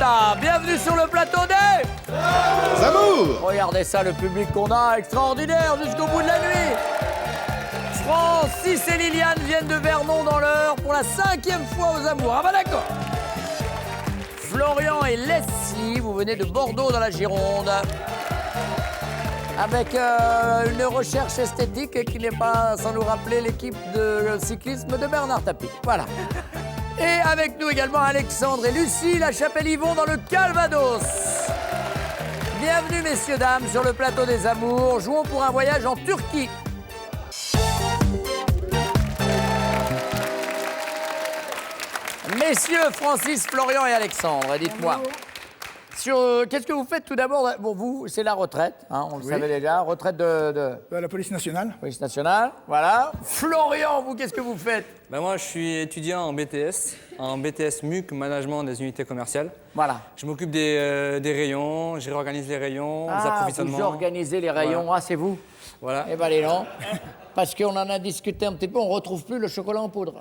Iniesta. Bienvenue sur le plateau des... Zemmour. Regardez ça, le public qu'on a, extraordinaire, jusqu'au bout de la nuit. Francis et Liliane viennent de Vernon dans l'Eure pour la 5e fois aux Amours. Ah bah d'accord. Florian et Leslie, vous venez de Bordeaux dans la Gironde. Avec une recherche esthétique qui n'est pas sans nous rappeler l'équipe de cyclisme de Bernard Tapie. Voilà. Et avec nous également Alexandre et Lucie, la Chapelle-Yvon dans le Calvados. Bienvenue messieurs, dames, sur le plateau des Amours. Jouons pour un voyage en Turquie. Messieurs Francis, Florian et Alexandre, dites-moi. Qu'est-ce que vous faites tout d'abord? Bon, vous, c'est la retraite, hein, on le savait déjà. Retraite de la police nationale. Police nationale, voilà. Florian, vous, qu'est-ce que vous faites? Ben moi, je suis étudiant en BTS MUC, Management des unités commerciales. Voilà. Je m'occupe des rayons, je réorganise les rayons, les approvisionnements. Vous organisez les rayons, Voilà. Ah, c'est vous? Voilà. Eh ben, les noms. Parce qu'on en a discuté un petit peu, on retrouve plus le chocolat en poudre.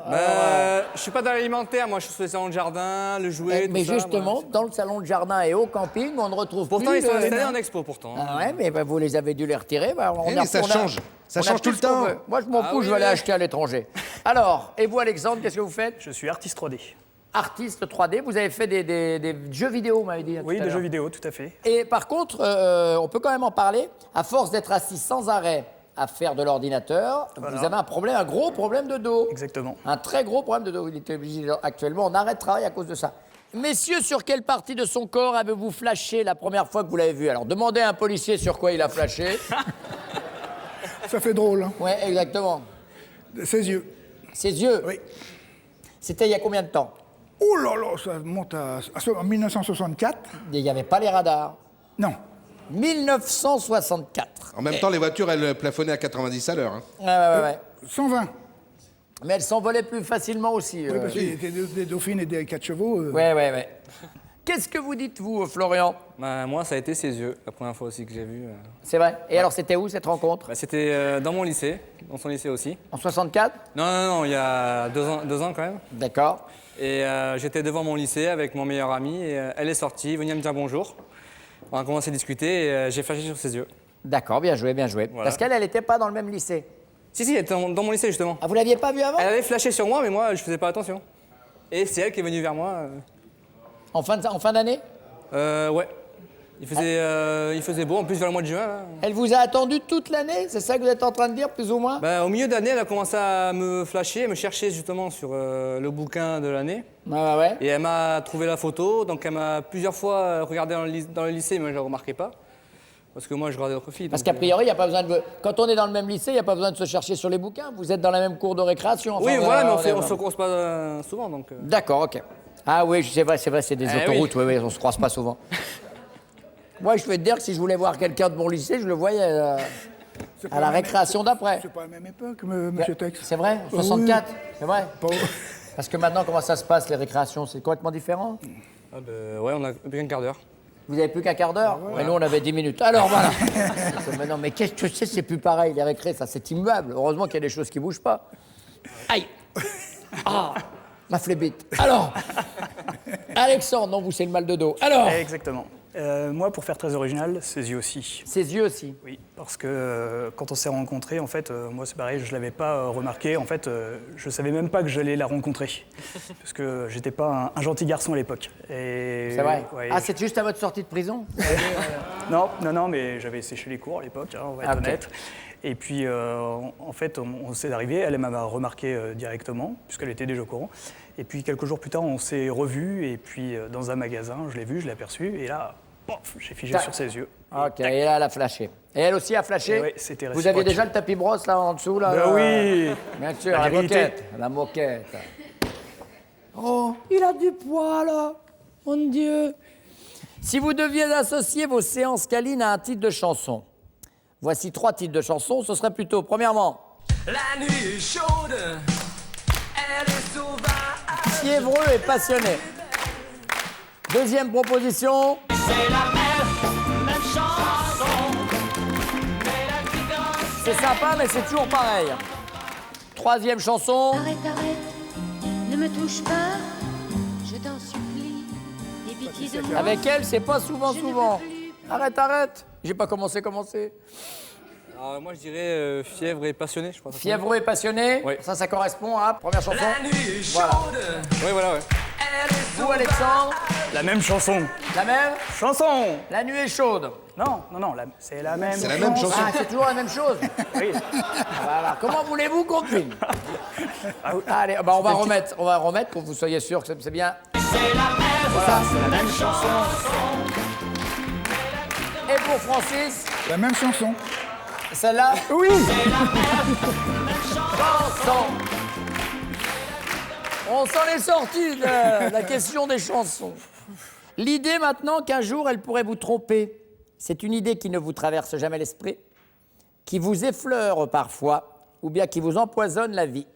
Je suis pas dans l'alimentaire, moi je suis sur les salons de jardin, le jouet, tout mais ça, justement, voilà. dans le salon de jardin et au camping, on ne retrouve Pourtant, plus... ils sont installés en expo, pourtant. Ah ouais, mais vous les avez dû les retirer. Mais ça change. Ça change tout le temps. Moi, je m'en fous, je vais aller acheter à l'étranger. Alors, et vous, Alexandre, qu'est-ce que vous faites? Je suis artiste 3D. Artiste 3D, vous avez fait des jeux vidéo, vous m'avez dit. Oui, des jeux vidéo, tout à fait. Et par contre, on peut quand même en parler, à force d'être assis sans arrêt à faire de l'ordinateur, Voilà. vous avez un gros problème de dos. Exactement. Un très gros problème de dos. Il était obligé actuellement en arrêt de travail à cause de ça. Messieurs, sur quelle partie de son corps avez-vous flashé la première fois que vous l'avez vu? Alors, demandez à un policier sur quoi il a flashé. Ça fait drôle, hein. Ouais, exactement. Ses yeux. Ses yeux? Oui. C'était il y a combien de temps? Oh là là, ça monte en 1964. Il n'y avait pas les radars. Non. 1964. En même temps, les voitures, elles plafonnaient à 90 à l'heure. Hein. Ouais. 120. Mais elles s'envolaient plus facilement aussi. Oui, parce qu'il y avait des dauphines et des 4 chevaux. Ouais. Qu'est-ce que vous dites, vous, Florian? Ben, moi, ça a été ses yeux, la première fois aussi que j'ai vu. C'est vrai. Et alors, c'était où, cette rencontre? Ben, c'était dans mon lycée, dans son lycée aussi. En 64? Non, il y a 2 ans quand même. D'accord. Et j'étais devant mon lycée avec mon meilleur ami et elle est sortie, venue me dire bonjour. On a commencé à discuter et j'ai flashé sur ses yeux. D'accord, bien joué. Voilà. Parce qu'elle n'était pas dans le même lycée. Si, elle était dans mon lycée justement. Ah, vous l'aviez pas vue avant? Elle avait flashé sur moi, mais moi, je faisais pas attention. Et c'est elle qui est venue vers moi. En fin d'année? Ouais. Il faisait beau, en plus vers le mois de juin. Là. Elle vous a attendu toute l'année? C'est ça que vous êtes en train de dire, plus ou moins? Bah, au milieu d'année, elle a commencé à me flasher, à me chercher justement sur le bouquin de l'année. Ouais. Et elle m'a trouvé la photo, donc elle m'a plusieurs fois regardé dans le lycée, mais je ne la remarquais pas. Parce que moi, je regardais d'autres filles. Parce donc, qu'a priori, il n'y a pas besoin de... Quand on est dans le même lycée, il n'y a pas besoin de se chercher sur les bouquins. Vous êtes dans la même cour de récréation. Enfin, oui, voilà, mais on ne se croise pas souvent. Donc, D'accord, ok. Ah oui, c'est vrai, c'est des autoroutes, oui, on ne se croise pas souvent. Moi, je vais te dire que si je voulais voir quelqu'un de mon lycée, je le voyais à la récréation d'après. C'est pas la même époque, monsieur Tex. C'est vrai? 64? Oui. C'est vrai? Pas- Parce que maintenant, comment ça se passe, les récréations? C'est complètement différent? ouais, on a plus qu'un quart d'heure. Vous n'avez plus qu'un quart d'heure? Mais nous, on avait 10 minutes. Alors, voilà. Mais non, mais qu'est-ce que c'est plus pareil, les récrés, ça, c'est immuable. Heureusement qu'il y a des choses qui ne bougent pas. Aïe! Ah! Ma flébite. Alors, Alexandre, non, vous, c'est le mal de dos. Alors, Exactement. Moi, pour faire très original, ses yeux aussi. ses yeux aussi. Oui, parce que quand on s'est rencontrés, en fait, moi c'est pareil, je ne l'avais pas remarqué. En fait, je ne savais même pas que j'allais la rencontrer. Parce que j'étais pas un gentil garçon à l'époque. C'est vrai? Ouais, Ah, c'est juste à votre sortie de prison? Non, mais j'avais séché les cours à l'époque, hein, on va être Ah, ok. honnête. Et puis, en fait, on s'est arrivé, elle m'a remarqué directement, puisqu'elle était déjà au courant. Et puis, quelques jours plus tard, on s'est revus, et puis dans un magasin, je l'ai vu, je l'ai aperçu, et là, pof, j'ai figé sur ses yeux. Ok, et là, elle a flashé. Et elle aussi a flashé? Et ouais, c'était Vous réciproque. aviez déjà le tapis brosse, là, en dessous, là? Ben oui. Bien sûr, La la virilité. moquette. La moquette. Oh, il a du poids, là. Mon Dieu. Si vous deviez associer vos séances câlines à un titre de chanson, voici 3 titres de chansons, ce serait plutôt, premièrement, La nuit est chaude, elle est sauvage. fiévreux et passionné. Deuxième proposition, C'est la même chanson. Mais la différence, c'est sympa, mais c'est toujours pareil. Troisième chanson, Arrête, ne me touche pas, je t'en supplie. Et pitié, Avec elle, c'est pas souvent. Arrête. J'ai pas commencé. Alors, moi, je dirais fièvre et passionné, je crois. Fiévreux et passionné. Oui. Ça correspond à première chanson. La nuit est Voilà. chaude, Oui, voilà, ouais. elle est Vous, Alexandre, La même chanson. la même. Chanson. La nuit est chaude. Non, c'est la même C'est la même chanson. Ah, c'est toujours la même chose. Oui. Voilà. Comment voulez-vous qu'on devine? Allez, bah, on va remettre pour que vous soyez sûr que c'est bien. C'est la même chanson. Et pour Francis, La même chanson. celle-là. Oui. Chanson. On s'en est sorti de la question des chansons. L'idée maintenant qu'un jour elle pourrait vous tromper, c'est une idée qui ne vous traverse jamais l'esprit, qui vous effleure parfois, ou bien qui vous empoisonne la vie.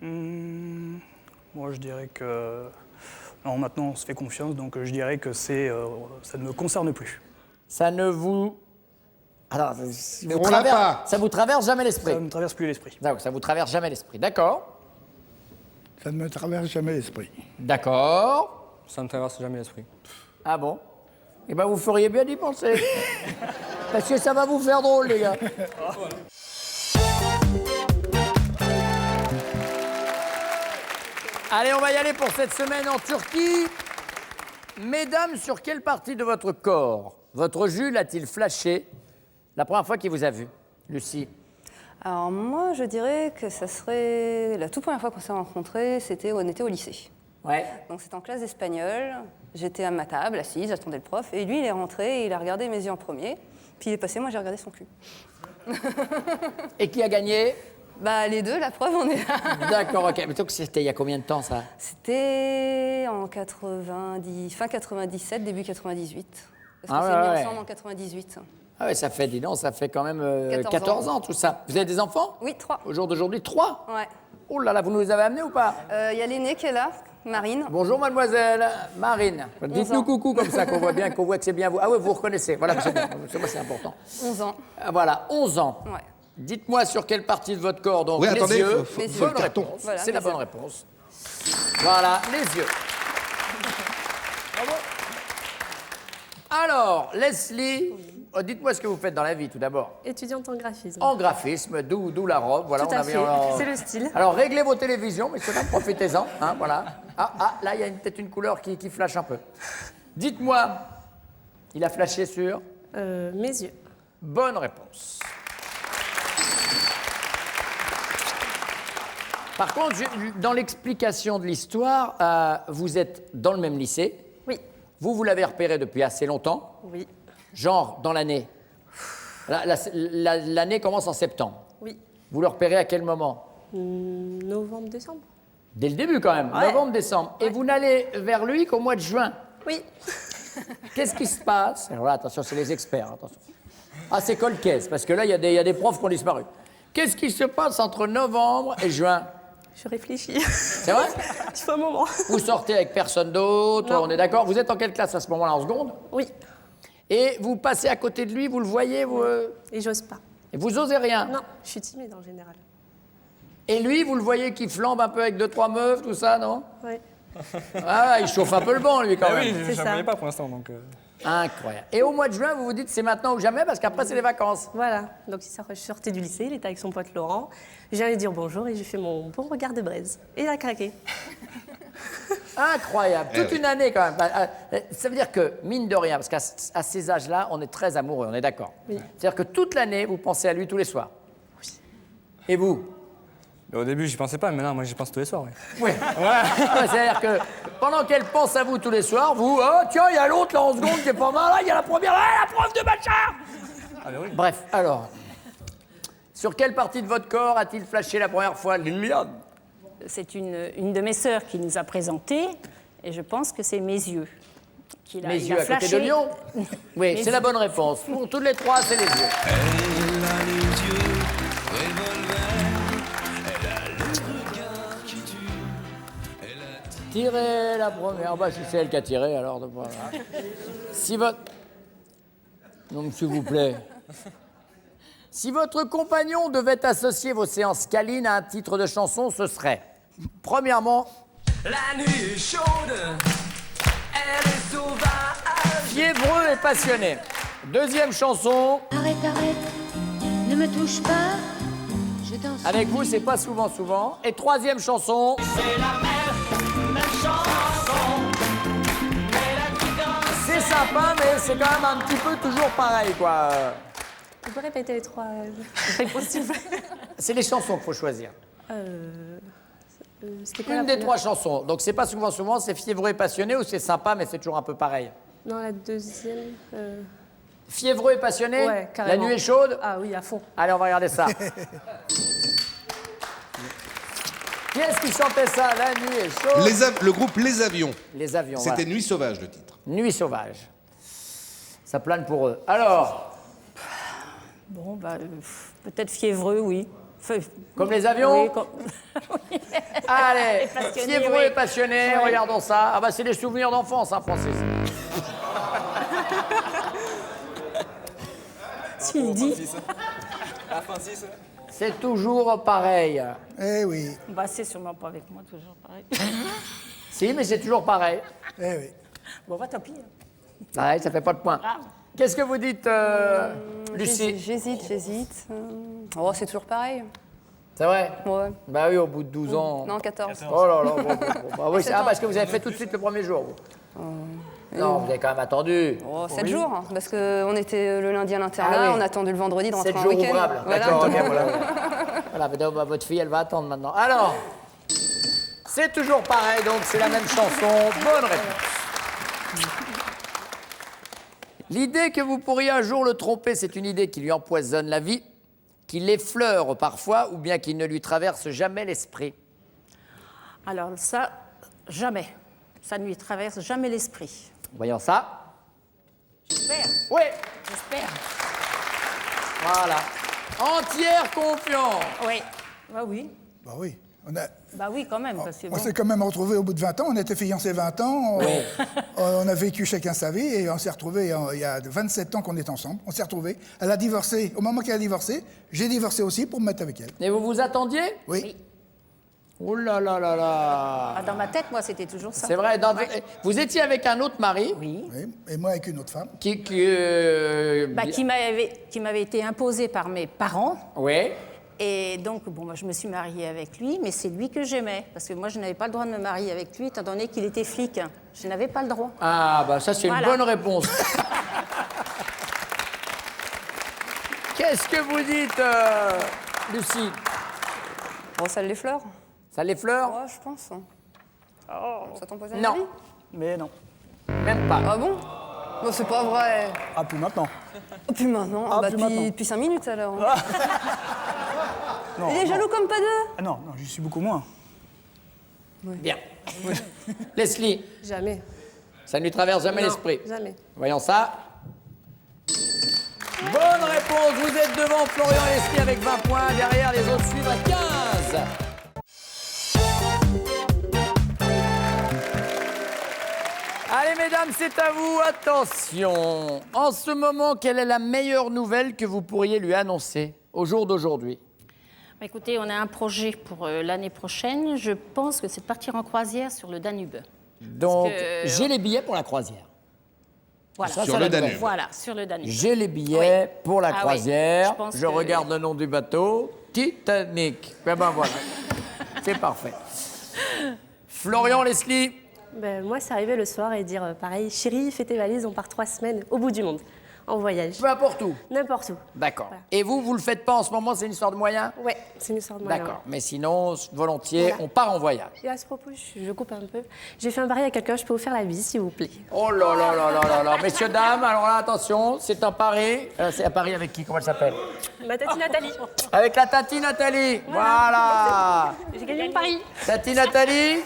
Moi, je dirais que... Non, maintenant, on se fait confiance, donc je dirais que ça ne me concerne plus. Ça ne vous... Alors, On l'a pas. ça vous traverse jamais l'esprit. Ça ne me traverse plus l'esprit. D'accord, ça vous traverse jamais l'esprit. D'accord. Ça ne me traverse jamais l'esprit. D'accord. Ça ne traverse jamais l'esprit. Ah bon? Eh ben, vous feriez bien d'y penser. Parce que ça va vous faire drôle, les gars. Allez, on va y aller pour cette semaine en Turquie. Mesdames, sur quelle partie de votre corps votre Jules a-t-il flashé la première fois qu'il vous a vu? Lucie? Alors moi, je dirais que ça serait la toute première fois qu'on s'est rencontrés, on était au lycée. Ouais. Donc c'était en classe d'espagnol, j'étais à ma table, assise, j'attendais le prof, et lui il est rentré, et il a regardé mes yeux en premier, puis il est passé, moi j'ai regardé son cul. Et qui a gagné? Bah les deux, la preuve, on est là. D'accord, ok. Mais donc c'était il y a combien de temps, ça? C'était en fin 97, début 98. Parce qu'on Ah s'est ouais, mis ouais. ensemble en 98. Ah ouais, ça fait, dis donc, ça fait quand même 14 14 ans, tout ça. Vous avez des enfants? Oui, 3. Au jour d'aujourd'hui, 3? Ouais. Oh là là, vous nous les avez amenés ou pas? Il y a l'aînée qui est là, Marine. Bonjour mademoiselle Marine. Dites-nous ans. coucou comme ça, qu'on voit que c'est bien vous. Ah ouais, vous reconnaissez. Voilà, c'est bon. C'est important. 11 ans. Ah, voilà, 11 ans. Ouais. Dites-moi sur quelle partie de votre corps, donc Oui, les attendez, yeux. faut le Bonne carton. réponse. Voilà, c'est la les bonne yeux. réponse. Voilà, les yeux. Bravo. Alors, Leslie, dites-moi ce que vous faites dans la vie tout d'abord. Étudiante en graphisme. En graphisme, d'où la robe. Voilà, Tout à fait, c'est le style. Alors, réglez vos télévisions, messieurs, dames, profitez-en. Hein, voilà. Là, il y a peut-être une couleur qui flash un peu. Dites-moi, il a flashé sur... Mes yeux. Bonne réponse. Par contre, dans l'explication de l'histoire, vous êtes dans le même lycée. Oui. Vous l'avez repéré depuis assez longtemps. Oui. Genre, dans l'année. L'année commence en septembre. Oui. Vous le repérez à quel moment? Novembre, décembre. Dès le début, quand même. Ouais. Novembre, décembre. Et vous n'allez vers lui qu'au mois de juin. Oui. Qu'est-ce qui se passe? Alors là, attention, c'est les experts. Attention. Ah, c'est Colcaise, parce que là, il y a des profs qui ont disparu. Qu'est-ce qui se passe entre novembre et juin? Je réfléchis. C'est vrai? Il faut un moment. Vous sortez avec personne d'autre, Non. on est d'accord? Vous êtes en quelle classe à ce moment-là, en seconde? Oui. Et vous passez à côté de lui, vous le voyez, Et j'ose pas. et vous osez rien? Non, je suis timide en général. Et lui, vous le voyez qui flambe un peu avec 2-3 meufs, tout ça, non? Oui. Ah, il chauffe un peu le banc, lui, quand Ah même. oui, C'est je ne ça. connais pas pour l'instant, donc... Incroyable. Et au mois de juin, vous vous dites c'est maintenant ou jamais, parce qu'après, c'est les vacances. Voilà. Donc je sortais du lycée, il était avec son pote Laurent. J'ai allé dire bonjour et j'ai fait mon bon regard de braise. Et il a craqué. Incroyable. Eh Toute oui. une année, quand même. Ça veut dire que, mine de rien, parce qu'à ces âges-là, on est très amoureux, on est d'accord. Oui. C'est-à-dire que toute l'année, vous pensez à lui tous les soirs. Oui. Et vous? Au début, j'y pensais pas, mais là, moi, j'y pense tous les soirs, oui. Oui. C'est-à-dire que pendant qu'elle pense à vous tous les soirs, vous, oh tiens, il y a l'autre là en seconde qui est pas mal, là, il y a la première, la prof de machin. Ah, mais oui. Bref, alors, sur quelle partie de votre corps a-t-il flashé la première fois Liliane? C'est une de mes sœurs qui nous a présenté, et je pense que c'est mes yeux. Mes yeux à côté de Lyon? Oui, c'est la bonne réponse. Pour toutes les trois, c'est les yeux. Tirez la première. Bah, si c'est elle qui a tiré, alors. Voilà. Si votre. Donc, s'il vous plaît. Si votre compagnon devait associer vos séances câlines à un titre de chanson, ce serait. Premièrement, La nuit est chaude, elle est sauvage. Fiévreux et passionné. Deuxième chanson. Arrête, arrête, ne me touche pas. Je danse. Avec vous, c'est pas souvent. Et troisième chanson. C'est la même chanson. Mais la qui danse. C'est sympa, mais c'est quand même un petit peu toujours pareil, quoi. Vous pouvez répéter les trois réponses, s'il vous plaît? C'est les chansons qu'il faut choisir. C'était quoi Une la des première? trois chansons. Donc c'est pas souvent, c'est fiévreux et passionné ou c'est sympa, mais c'est toujours un peu pareil. Non, la deuxième. Fiévreux et passionné. Ouais, carrément. La nuit est chaude. Ah oui, à fond. Allez, on va regarder ça. Qui est-ce qui chantait ça? La nuit est chaude. Le groupe Les Avions. Les avions. C'était Voilà. Nuit sauvage, le titre. Nuit sauvage. Ça plane pour eux. Alors, Bon, bah, peut-être fiévreux, oui. comme les avions. Oui, Allez, Et passionné, fiévreux oui. et passionné, Oui. regardons ça. Ah bah c'est des souvenirs d'enfance, hein, Francis. Tu dis. C'est toujours pareil. Eh oui, Bah, c'est sûrement pas avec moi, toujours pareil. Si, mais c'est toujours pareil. eh oui. Bon, bah, tant pis. Ouais, ça fait pas de point. Grave. Qu'est-ce que vous dites, Lucie? J'hésite. Oh, c'est toujours pareil. C'est vrai? Ouais. Bah oui, au bout de 12 ans. Non, 14. Oh là là, bon. Bah oui, c'est parce que vous avez fait tout de suite le premier jour. Vous. Non, vous avez quand même attendu. Oh, 7 jours, hein, parce qu'on était le lundi à l'internat, Ah oui. on a attendu le vendredi de rentrer 7 en jours week-end. ouvrables. Voilà. D'accord, ok, voilà. Voilà, bah, votre fille, elle va attendre maintenant. Alors, c'est toujours pareil, donc c'est la même chanson. Bonne réponse. L'idée que vous pourriez un jour le tromper, c'est une idée qui lui empoisonne la vie, qui l'effleure parfois, ou bien qui ne lui traverse jamais l'esprit. Alors, ça, jamais. Ça ne lui traverse jamais l'esprit. Voyons ça. J'espère. Oui, J'espère. voilà. Entière confiance. Oui. Bah oui. Bah oui. Bah oui, quand même. Parce que On bon. s'est quand même retrouvés au bout de 20 ans. On était fiancés 20 ans. On a vécu chacun sa vie et on s'est retrouvés il y a 27 ans qu'on est ensemble. On s'est retrouvés. Elle a divorcé. Au moment qu'elle a divorcé, j'ai divorcé aussi pour me mettre avec elle. Et vous vous attendiez? Oui. Oh là là là là. Ah, dans ma tête, moi, c'était toujours ça. C'est vrai. Vous étiez avec un autre mari Oui. Oui. Et moi avec une autre femme. qui Qui m'avait été imposé par mes parents. Oui. Et donc, bon, moi, je me suis mariée avec lui, mais c'est lui que j'aimais. Parce que moi, je n'avais pas le droit de me marier avec lui, étant donné qu'il était flic. Je n'avais pas le droit. Ah, bah ça, c'est Voilà. une bonne réponse. Qu'est-ce que vous dites, Lucie? Bon, ça l'effleure. Ça l'effleure? Ouais, je pense. Ça t'empoisonne Non. la vie? Mais non. Même pas. Ah bon? Bon, c'est pas vrai. Ah, plus maintenant. Oh, puis maintenant, Ah, bah, puis maintenant. depuis 5 minutes alors. Non, Il est non. jaloux comme pas deux. Ah non, non, j'y suis beaucoup moins. Bien. Leslie, Jamais. ça ne lui traverse jamais Non, l'esprit. Jamais. Voyons ça. Bonne réponse. Vous êtes devant Florian et Leslie avec 20 points. Derrière, les autres suivent à 15. Allez, mesdames, c'est à vous. Attention. En ce moment, quelle est la meilleure nouvelle que vous pourriez lui annoncer au jour d'aujourd'hui? Bah, écoutez, on a un projet pour l'année prochaine. Je pense que c'est de partir en croisière sur le Danube. Donc, que- j'ai les billets pour la croisière. Voilà. Ça, Sur c'est le la nouvelle. Danube. Voilà, sur le Danube. J'ai les billets pour la Ah oui, croisière. je pense Je que- regarde le nom du bateau. Titanic. Ben voilà. C'est parfait. Florian, Leslie. Ben, moi, c'est arrivé le soir et dire pareil, chérie, fais tes valises, on part 3 semaines au bout du monde, en voyage. Peu importe où. N'importe où. D'accord. Voilà. Et vous le faites pas en ce moment, c'est une histoire de moyens? Ouais, c'est une histoire de moyen. D'accord. Mais sinon, volontiers, Voilà. on part en voyage. Et à ce propos, je coupe un peu. J'ai fait un pari à quelqu'un, je peux vous faire la visite, s'il vous plaît. Oh là là là là là là. Messieurs, dames, alors là, attention, c'est un pari. C'est un pari avec qui? Comment elle s'appelle? Ma tati Nathalie. Avec la Tati Nathalie. Voilà. J'ai gagné mon pari. Tati Nathalie,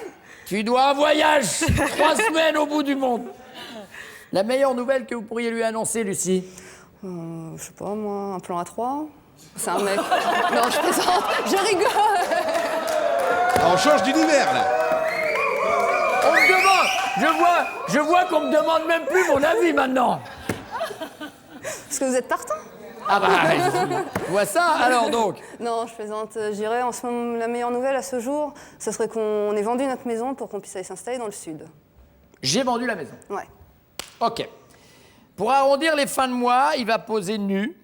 tu dois un voyage. 3 semaines au bout du monde. La meilleure nouvelle que vous pourriez lui annoncer, Lucie? Je sais pas, moi, un plan à 3. C'est un mec. Non, je plaisante. Je rigole. Ah, on change d'univers, là. On me demande. Je vois qu'on me demande même plus mon avis maintenant. Parce que vous êtes partant. Ah bah, je vois ça. Alors donc. Non, je plaisante. Je dirais, en ce moment, la meilleure nouvelle à ce jour, ce serait qu'on ait vendu notre maison pour qu'on puisse aller s'installer dans le sud. J'ai vendu la maison. Ouais. Ok. Pour arrondir les fins de mois, il va poser nu.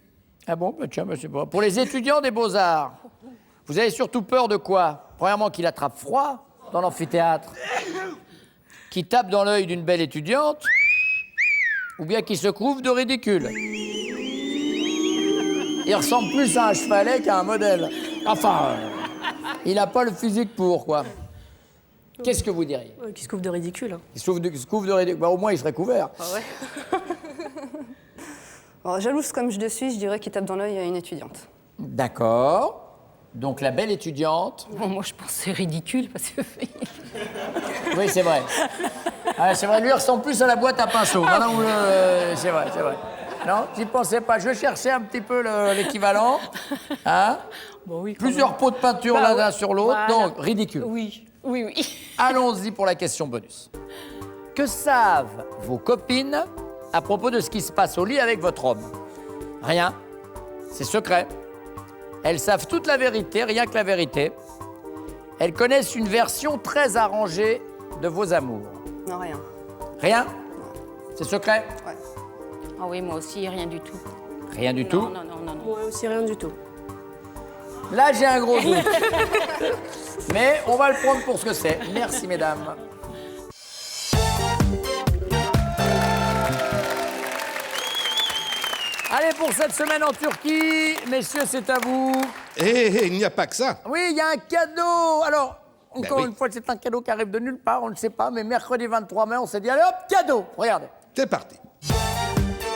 Ah bon, bah tiens, bah c'est pas. Pour les étudiants des Beaux-Arts, vous avez surtout peur de quoi? Premièrement, qu'il attrape froid dans l'amphithéâtre, qu'il tape dans l'œil d'une belle étudiante, ou bien qu'il se couvre de ridicule. Il ressemble plus à un chevalet qu'à un modèle. Enfin, il n'a pas le physique pour, quoi. Qu'est-ce que vous diriez? Qui se couvre de ridicule. Il se couvre de ridicule. Bah, au moins, il serait couvert. Ah ouais. Alors, jalouse comme je suis, je dirais qu'il tape dans l'œil à une étudiante. D'accord. Donc, la belle étudiante. Bon, moi, je pense que c'est ridicule parce que. Oui, c'est vrai. Ah, c'est vrai, lui, il ressemble plus à la boîte à pinceau. Maintenant, c'est vrai, c'est vrai. Non, j'y pensais pas. Je cherchais un petit peu l'équivalent. Hein? Bon, oui, quand Plusieurs même. pots de peinture Bah, l'un ouais. sur l'autre, Voilà. donc ridicule. Oui, oui, oui. Allons-y pour la question bonus. Que savent vos copines à propos de ce qui se passe au lit avec votre homme? Rien. C'est secret. Elles savent toute la vérité, rien que la vérité. Elles connaissent une version très arrangée de vos amours. Non, rien. Rien? C'est secret? Ouais. Ah oui, moi aussi, rien du tout. Rien du tout. Non, non, non, non, non. Moi aussi, rien du tout. Là, j'ai un gros doute. Mais on va le prendre pour ce que c'est. Merci, mesdames. Allez, pour cette semaine en Turquie, messieurs, c'est à vous. Et il n'y a pas que ça. Oui, il y a un cadeau. Alors, encore oui. une fois, c'est un cadeau qui arrive de nulle part, on ne le sait pas, mais mercredi 23 mai, on s'est dit, allez hop, cadeau. Regardez. C'est parti.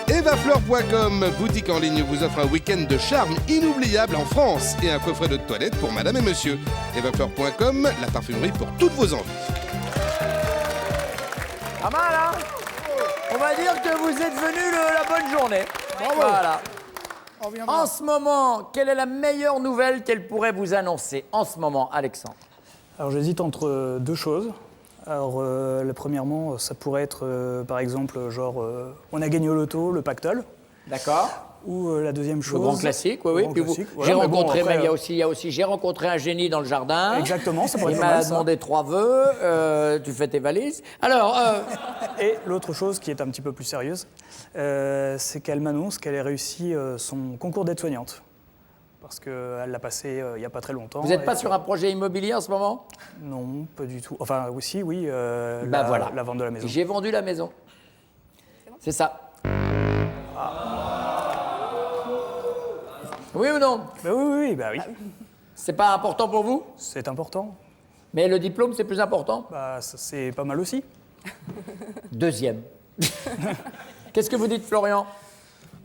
Evafleur.com, boutique en ligne, vous offre un week-end de charme inoubliable en France et un coffret de toilette pour madame et monsieur. Evafleur.com, la parfumerie pour toutes vos envies. Pas mal, hein? On va dire que vous êtes venus la bonne journée. Voilà. On reviendra. En ce moment, quelle est la meilleure nouvelle qu'elle pourrait vous annoncer? En ce moment, Alexandre. Alors j'hésite entre deux choses. Alors premièrement, ça pourrait être par exemple genre on a gagné au loto, le pactole. D'accord. Ou la deuxième chose. Le grand classique, oui, oui. grand Puis vous- classique, j'ai voilà, mais bon, rencontré, après, mais il y a aussi, j'ai rencontré un génie dans le jardin. Exactement, ça pourrait Il être pas m'a mal, ça. demandé 3 vœux. Tu fais tes valises. Alors, Et l'autre chose qui est un petit peu plus sérieuse, c'est qu'elle m'annonce qu'elle a réussi son concours d'aide-soignante. Parce qu'elle l'a passé il n'y a pas très longtemps. vous n'êtes pas Et- sur un projet immobilier en ce moment? Non, pas du tout. Enfin, aussi, oui, Bah voilà. la vente de la maison. J'ai vendu la maison. C'est ça. Oui ou non? Bah oui, bah oui. C'est pas important pour vous? C'est important. Mais le diplôme, c'est plus important? Bah, c'est pas mal aussi. Deuxième. Qu'est-ce que vous dites, Florian?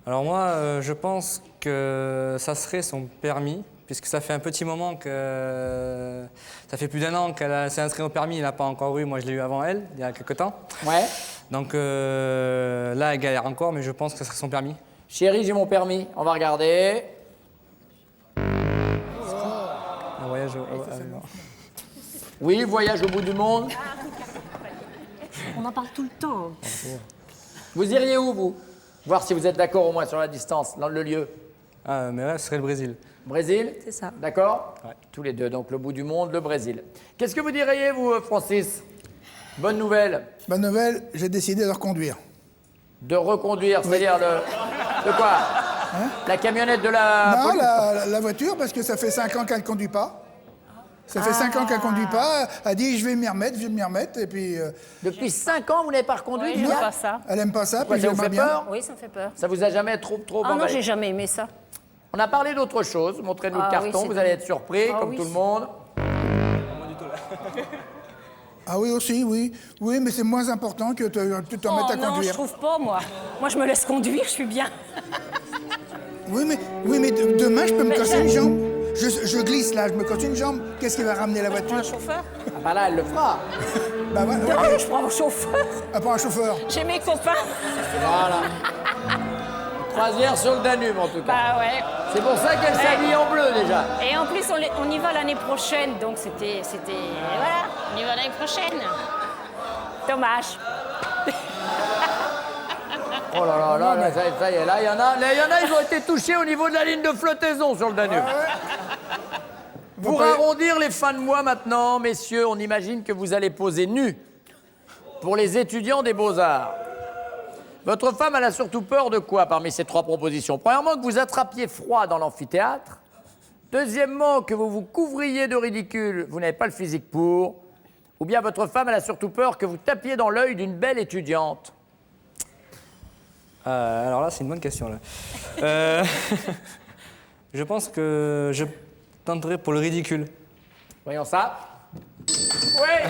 Alors moi, je pense que ça serait son permis, puisque ça fait un petit moment que... Ça fait plus d'1 an qu'elle s'est inscrite au permis, elle n'a pas encore eu, moi je l'ai eu avant elle, il y a quelques temps. Ouais. Donc là, elle galère encore, mais je pense que ça serait son permis. Chérie, j'ai mon permis. On va regarder. Un voyage Oui, voyage au bout du monde. On en parle tout le temps. Vous iriez où, vous? Voir si vous êtes d'accord au moins sur la distance, dans le lieu. Ah, mais là, ce serait le Brésil. Brésil? C'est ça. D'accord? Ouais. Tous les deux, donc le bout du monde, le Brésil. Qu'est-ce que vous diriez, vous, Francis? Bonne nouvelle. Bonne nouvelle, j'ai décidé de reconduire. De reconduire, c'est-à-dire de quoi? La camionnette de la Non, police? la voiture, parce que ça fait 5 ans qu'elle ne conduit pas. Ça fait 5 ans qu'elle ne conduit pas. Elle dit, je vais m'y remettre, et puis... Depuis 5 ans, vous n'avez pas reconduit? Oui, Julien? j'aime pas ça. elle aime pas ça, Pourquoi, puis ça vous j'aimerais fait bien. peur? Oui, ça me fait peur. Ça vous a jamais trop Ah non, emballé? j'ai jamais aimé ça. On a parlé d'autre chose. Montrez-nous le Ah oui, carton, c'est vous bon. allez être surpris, Ah comme oui, tout le c'est- monde. Ah oui, aussi, oui. Oui, mais c'est moins important que tu t'en mettes à non, je conduire. trouve pas, moi. Moi, je me laisse conduire, je suis bien. Oui, mais demain, je peux me casser une jambe. Je glisse là, je me casse une jambe. Qu'est-ce qui va ramener la voiture? Un chauffeur? Ah bah là, elle le fera. Bah voilà. Non, je prends un chauffeur. Ah, pas un chauffeur. J'ai mes copains. Voilà. Croisière sur le Danube, en tout cas. Bah ouais. C'est pour ça qu'elle s'habille en bleu, déjà. Et en plus, on y va l'année prochaine, donc c'était... Voilà, on y va l'année prochaine. Dommage. Oh là là, là, ça y est, là, il y en a, ils ont été touchés au niveau de la ligne de flottaison sur le Danube. Pour pas- arrondir les fins de mois maintenant, messieurs, on imagine que vous allez poser nu. pour les étudiants des Beaux-Arts. Votre femme, elle a surtout peur de quoi parmi ces 3 propositions? Premièrement, que vous attrapiez froid dans l'amphithéâtre. Deuxièmement, que vous vous couvriez de ridicule, vous n'avez pas le physique pour. Ou bien votre femme, elle a surtout peur que vous tapiez dans l'œil d'une belle étudiante. Alors là, c'est une bonne question. Là. Je pense que je tenterai pour le ridicule. Voyons ça. Oui.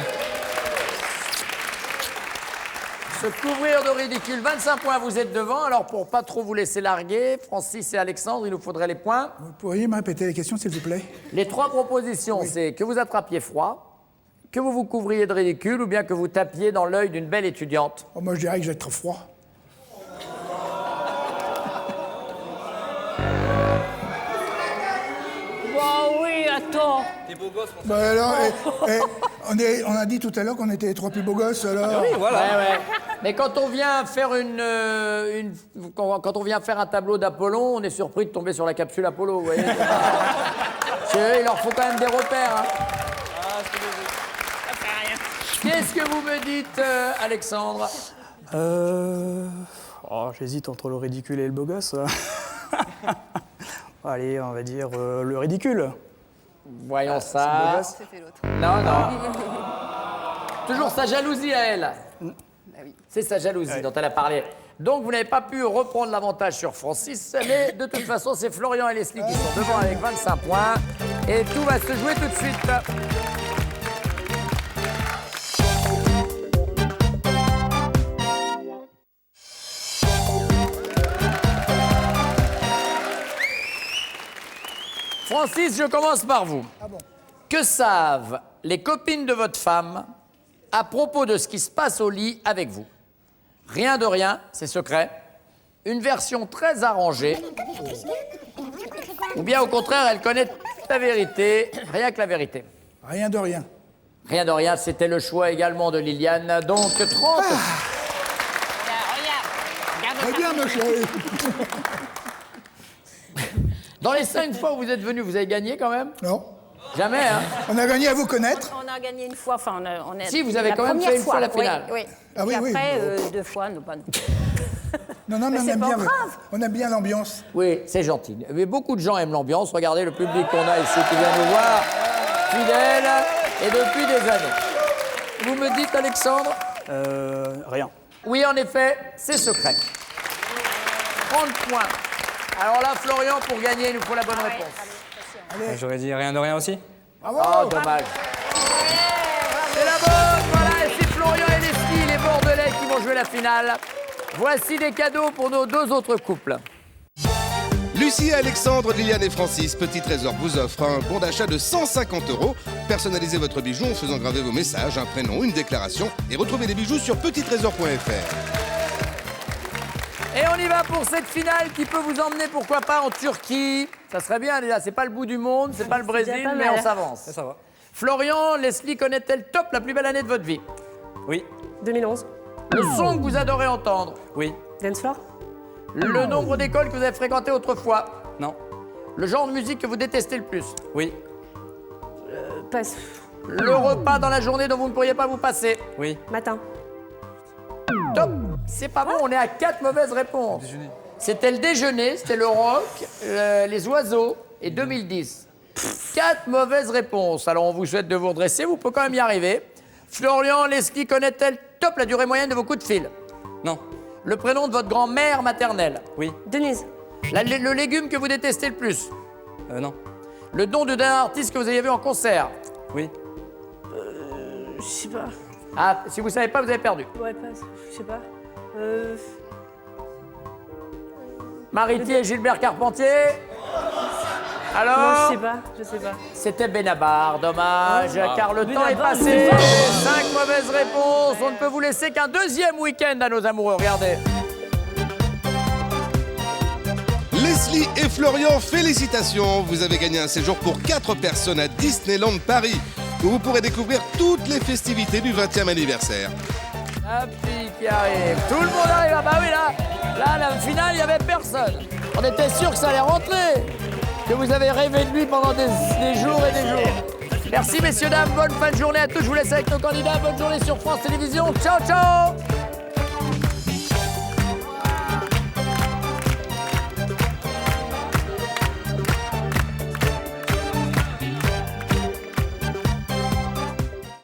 Se couvrir de ridicule, 25 points, vous êtes devant. Alors, pour pas trop vous laisser larguer, Francis et Alexandre, il nous faudrait les points. Vous pourriez me répéter les questions, s'il vous plaît? Les 3 propositions, c'est que vous attrapiez froid, que vous vous couvriez de ridicule ou bien que vous tapiez dans l'œil d'une belle étudiante. Oh, moi, je dirais que j'ai trop froid. Bah oui, attends. Bah alors, on a dit tout à l'heure qu'on était les 3 plus beaux gosses, alors... Oui, voilà. Ouais. Mais quand on vient faire quand on vient faire un tableau d'Apollon, on est surpris de tomber sur la capsule Apollo, vous voyez. Il leur faut quand même des repères. Hein. Qu'est-ce que vous me dites, Alexandre? J'hésite entre le ridicule et le beau gosse. Allez, on va dire le ridicule. Voyons ça. C'était l'autre. Non. Toujours sa jalousie à elle. C'est sa jalousie dont elle a parlé. Donc, vous n'avez pas pu reprendre l'avantage sur Francis, mais de toute façon, c'est Florian et Leslie qui sont devant avec 25 points. Et tout va se jouer tout de suite. Francis, je commence par vous. Ah bon? Que savent les copines de votre femme à propos de ce qui se passe au lit avec vous? Rien de rien, c'est secret. Une version très arrangée. Ou bien au contraire, elle connaît la vérité, rien que la vérité. Rien de rien. Rien de rien, c'était le choix également de Liliane. Donc 30. Regarde, ma chérie. Dans les 5 fois où vous êtes venu, vous avez gagné quand même? Non. Jamais, hein? On a gagné à vous connaître. On a gagné une fois, enfin, on a... Si, vous avez la quand même première fait une fois la finale. Oui. Ah oui, Et oui. après, 2 fois, non, pas nous. Non, mais c'est pas grave. on aime bien l'ambiance. Oui, c'est gentil. Mais beaucoup de gens aiment l'ambiance. Regardez le public qu'on a ici qui vient nous voir, fidèle, et depuis des années. Vous me dites, Alexandre? Rien. Oui, en effet, c'est secret. 30 points. Alors là, Florian, pour gagner, il nous faut la bonne réponse. J'aurais dit rien de rien aussi. Oh, dommage. C'est la bonne, voilà, et c'est Florian et Leslie, les Bordelais, qui vont jouer la finale. Voici des cadeaux pour nos 2 autres couples. Lucie, Alexandre, Liliane et Francis, Petit Trésor vous offre un bon d'achat de 150 €. Personnalisez votre bijou en faisant graver vos messages, un prénom, une déclaration et retrouvez les bijoux sur petittrésor.fr. Et on y va pour cette finale qui peut vous emmener, pourquoi pas, en Turquie. Ça serait bien déjà, c'est pas le bout du monde, c'est pas le Brésil, pas mais mal. on s'avance. Ça va. Florian, Leslie connaît-elle top la plus belle année de votre vie? Oui. 2011. Le son que vous adorez entendre? Oui. Dance floor. Le nombre d'écoles que vous avez fréquentées autrefois? Non. Le genre de musique que vous détestez le plus? Oui. Passe. Le repas dans la journée dont vous ne pourriez pas vous passer? Oui. Matin. Top. C'est pas bon, on est à 4 mauvaises réponses. C'était le déjeuner, c'était le rock, les oiseaux et 2010. 4 mauvaises réponses. Alors on vous souhaite de vous redresser, vous pouvez quand même y arriver. Florian, Leslie connaît-elle top la durée moyenne de vos coups de fil? Non. Le prénom de votre grand-mère maternelle? Oui. Denise. Le légume que vous détestez le plus? Non. Le nom du dernier artiste que vous ayez vu en concert? Oui. Je sais pas. Ah, si vous savez pas, vous avez perdu. Ouais, passe. Je sais pas. Maritier et Gilbert Carpentier? Non, Alors? je sais pas. C'était Benabar, dommage, car le temps est Benabar, passé. c'est pas- 5 mauvaises réponses. On ne peut vous laisser qu'un deuxième week-end à nos amoureux. Regardez. Leslie et Florian, félicitations. Vous avez gagné un séjour pour 4 personnes à Disneyland Paris, où vous pourrez découvrir toutes les festivités du 20e anniversaire. La fille qui arrive. Tout le monde arrive. Ah bah oui, là, la finale, il n'y avait personne. On était sûr que ça allait rentrer. Que vous avez rêvé de lui pendant des jours et des jours. Merci messieurs, dames, bonne fin de journée à tous. Je vous laisse avec nos candidats. Bonne journée sur France Télévisions. Ciao, ciao.